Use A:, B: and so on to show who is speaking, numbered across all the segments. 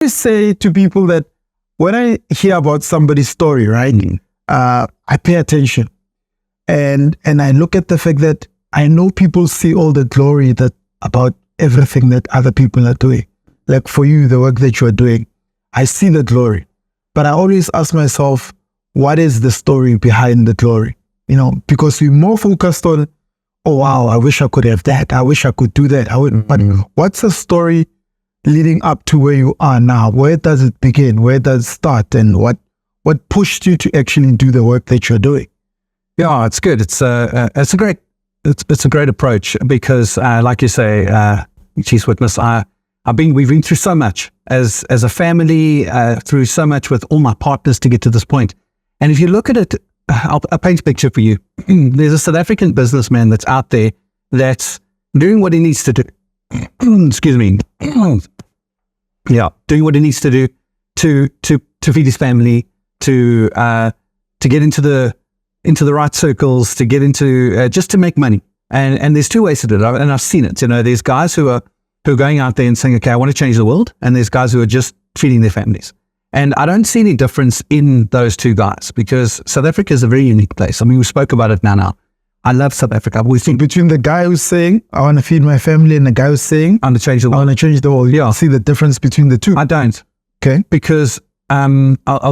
A: always say to people that when I hear about somebody's story, right, I pay attention, and I look at the fact that I know people see all the glory that about everything that other people are doing. Like for you, the work that you are doing, I see the glory, but I always ask myself, what is the story behind the glory? You know, because we're more focused on, oh wow, I wish I could have that. I wish I could do that. But what's the story leading up to where you are now? Where does it begin? Where does it start? And what pushed you to actually do the work that you're doing?
B: Yeah, it's good. It's a great approach because, like you say, Chief Witness, we've been through so much as a family, through so much with all my partners to get to this point. And if you look at it, I'll paint a picture for you. There's a South African businessman that's out there that's doing what he needs to do. Excuse me. Yeah, doing what he needs to do to feed his family, to get into the right circles, to get into just to make money. And there's two ways to do it, and I've seen it. You know, there's guys who are going out there and saying, okay, I want to change the world, and there's guys who are just feeding their families. And I don't see any difference in those two guys because South Africa is a very unique place. I mean, we spoke about it now. I love South Africa. We think
A: between the guy who's saying, I want to feed my family, and the guy who's saying,
B: I want to change the world.
A: I want to change the world. Yeah. See the difference between the two?
B: I don't.
A: Okay.
B: Because I'll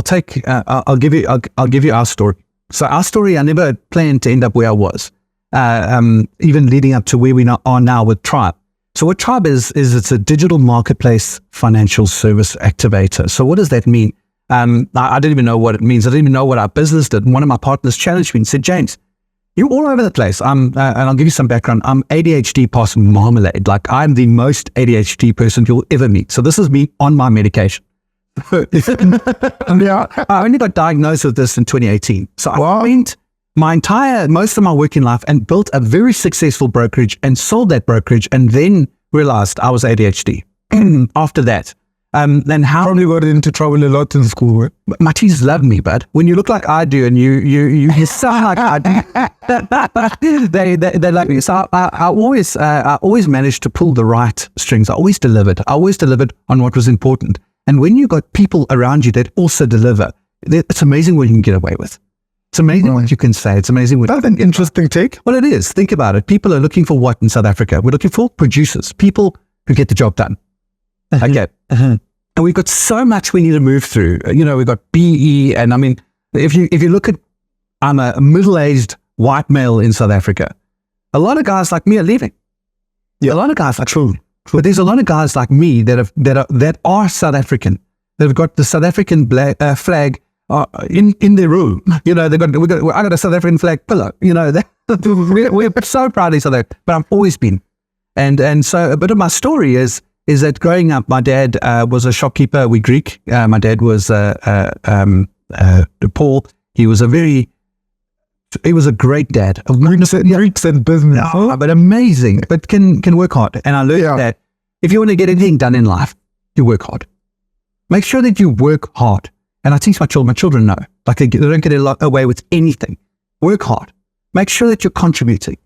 B: give you our story. So our story, I never planned to end up where I was, even leading up to where we are now with Tribe. So what Tribe is it's a digital marketplace financial service activator. So what does that mean? I didn't even know what it means. I didn't even know what our business did. And one of my partners challenged me and said, James, you're all over the place. And I'll give you some background. I'm ADHD past marmalade. Like I'm the most ADHD person you'll ever meet. So this is me on my medication.
A: Yeah.
B: I only got diagnosed with this in 2018. So I spent most of my working life and built a very successful brokerage and sold that brokerage and then realized I was ADHD. After that. Then how
A: probably got into trouble a lot in school, right?
B: My teachers loved me, bud. When you look like I do and you sound like I do, they like me. So I always managed to pull the right strings. I always delivered on what was important. And when you got people around you that also deliver, it's amazing what you can get away with. It's amazing what you can say. It's amazing what...
A: That's an interesting take.
B: Well, it is. Think about it. People are looking for what in South Africa? We're looking for producers, people who get the job done. Okay. And we've got so much we need to move through. You know, we've got BE, and I mean, if you look at, I'm a middle-aged white male in South Africa. A lot of guys like me are leaving. Yeah. A lot of guys are true. But there's a lot of guys like me that are South African, that have got the South African flag in their room. You know, I got a South African flag pillow. You know, we're so proud of South Africa. But I've always been, and so a bit of my story is that growing up, my dad was a shopkeeper. We Greek. My dad was Paul. He was a great dad.
A: Greeks and business.
B: But amazing. But can work hard. And I learned that if you want to get anything done in life, you work hard. Make sure that you work hard. And I teach my children know. Like they don't get away with anything. Work hard. Make sure that you're contributing.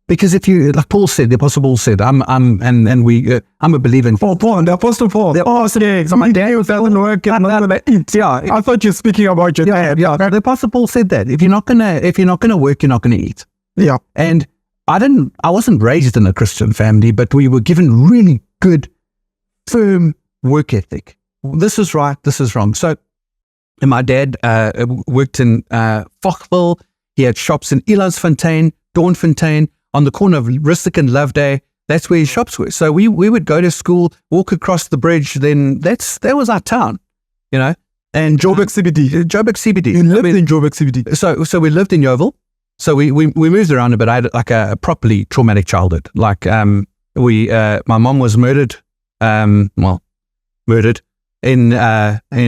B: Because if you, like Paul said, the Apostle Paul said, I'm a believer in
A: Paul, the Apostle Paul. So my dad doesn't work. I thought you're speaking about your dad.
B: Yeah. The Apostle Paul said that if you're not gonna work, you're not gonna eat.
A: Yeah.
B: And I wasn't raised in a Christian family, but we were given really good, firm work ethic. This is right. This is wrong. So, and my dad worked in Fochville. He had shops in Elandsfontein, Doornfontein, on the corner of Rustic and Loveday. That's where his shops were. So we would go to school, walk across the bridge. Then that was our town, you know. And
A: Joburg CBD. You lived in Joburg CBD.
B: So we lived in Yeoville. So we moved around a bit. I had like a properly traumatic childhood. Like my mom was murdered. Murdered in.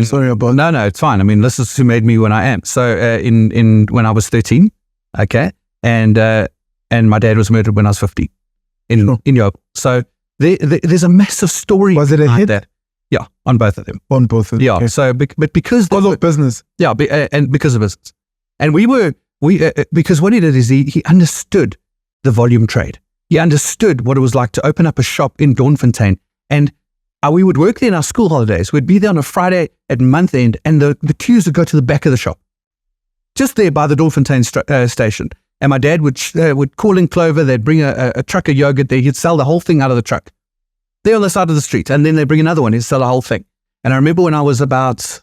A: Sorry about.
B: No, it's fine. I mean, this is who made me when I am. So in when I was 13, okay, and my dad was murdered when I was 15 in Yeoville. So there's a massive story.
A: Was it a hit? That.
B: Yeah, on both of them.
A: On both of them.
B: Yeah.
A: Okay.
B: So, but because
A: of business.
B: Yeah, and because of business, and we because what he did is he understood the volume trade. He understood what it was like to open up a shop in Doornfontein, and we would work there in our school holidays. We'd be there on a Friday at month end, and the queues would go to the back of the shop, just there by the Doorfontein station. And my dad would call in Clover. They'd bring a truck of yogurt there. He'd sell the whole thing out of the truck there on the side of the street. And then they'd bring another one. He'd sell the whole thing. And I remember when I was about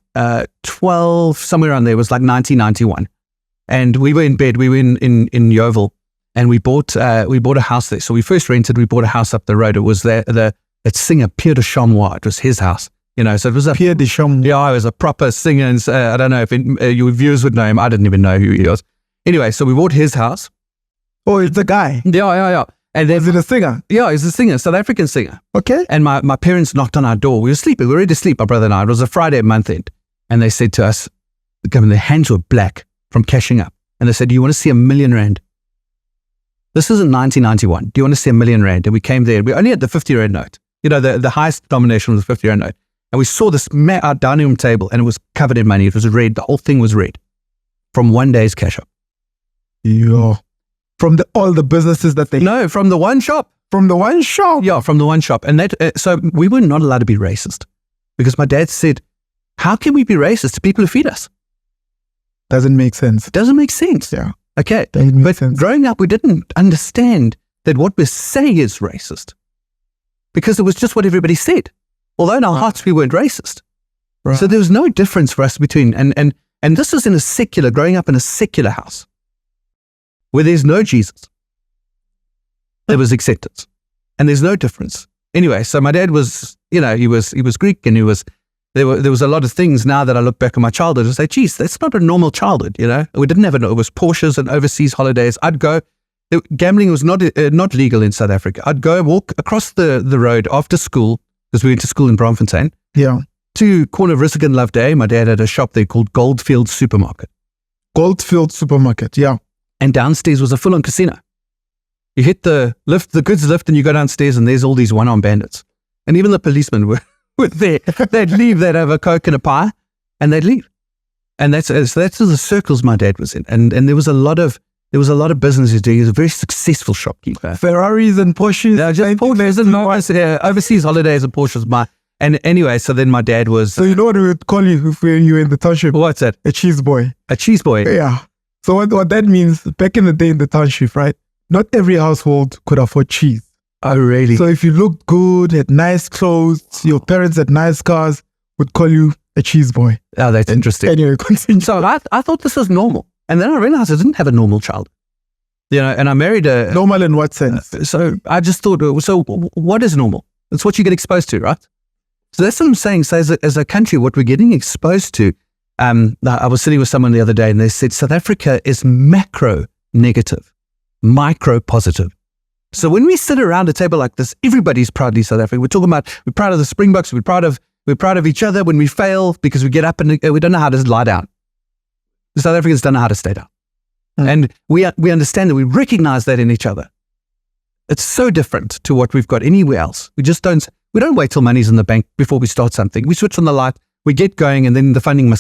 B: 12, somewhere around there, it was like 1991. And we were in bed. We were in Yeovil, and we bought a house there. So we first rented. We bought a house up the road. It was that singer Pierre de Chamois. It was his house. So it was a
A: Pierre de Chamois.
B: Yeah, he was a proper singer. And I don't know if your viewers would know him. I didn't even know who he was. Anyway, so we bought his house.
A: Oh, it's the guy.
B: Yeah. And then,
A: is it a singer?
B: Yeah, he's a singer, South African singer.
A: Okay.
B: And my parents knocked on our door. We were sleeping. We were ready to sleep, my brother and I. It was a Friday at month end. And they said to us, their hands were black from cashing up. And they said, do you want to see R1 million? This isn't 1991. Do you want to see R1 million? And we came there. We only had the 50 Rand note. The highest denomination was the 50 Rand note. And we saw this our dining room table, and it was covered in money. It was red. The whole thing was red from one day's cash up.
A: Yeah. From all the businesses that they...
B: No, from the one shop.
A: From the one shop?
B: Yeah, from the one shop. And so we were not allowed to be racist, because my dad said, how can we be racist to people who feed us?
A: Doesn't make sense.
B: It doesn't make sense.
A: Yeah.
B: Okay.
A: Doesn't make
B: but
A: sense.
B: Growing up, we didn't understand that what we're saying is racist, because it was just what everybody said. Although in our hearts, we weren't racist.
A: Right.
B: So there was no difference for us between, and this was growing up in a secular house where there's no Jesus. There was acceptance, and there's no difference. Anyway, so my dad was, he was Greek, and there was a lot of things now that I look back on my childhood and say, geez, that's not a normal childhood, We didn't have it was Porsches and overseas holidays. I'd go, gambling was not legal in South Africa. I'd go walk across the road after school, because we went to school in Braamfontein.
A: Yeah.
B: To corner of Rissick and Loveday. My dad had a shop there called Goldfield Supermarket.
A: Goldfield Supermarket, yeah.
B: And downstairs was a full-on casino. You hit the goods lift, and you go downstairs, and there's all these one-armed bandits. And even the policemen were there. They'd leave, they'd have a Coke and a pie, and they'd leave. And that's the circles my dad was in. And there was a lot of business he's doing. He was a very successful shopkeeper.
A: Ferraris and Porsches.
B: Yeah, just Porsches and overseas holidays and Porsches. And anyway, so then my dad was...
A: So you know what we would call you if you were in the township?
B: What's that?
A: A cheese boy.
B: A cheese boy?
A: Yeah. So what that means, back in the day in the township, right? Not every household could afford cheese.
B: Oh, really?
A: So if you looked good, had nice clothes, your parents had nice cars, would call you a cheese boy.
B: Oh, that's interesting.
A: Anyway, continue.
B: So I thought this was normal. And then I realized I didn't have a normal child. And I married a...
A: Normal in what sense?
B: So I just thought, so what is normal? It's what you get exposed to, right? So that's what I'm saying. So as a country, what we're getting exposed to, I was sitting with someone the other day, and they said South Africa is macro negative, micro positive. So when we sit around a table like this, everybody's proudly South African. We're talking about, we're proud of the Springboks, we're proud of each other when we fail, because we get up and we don't know how to lie down. The South Africans don't know how to stay down. And we understand that, we recognize that in each other. It's so different to what we've got anywhere else. We don't wait till money's in the bank before we start something. We switch on the light, we get going, and then the funding must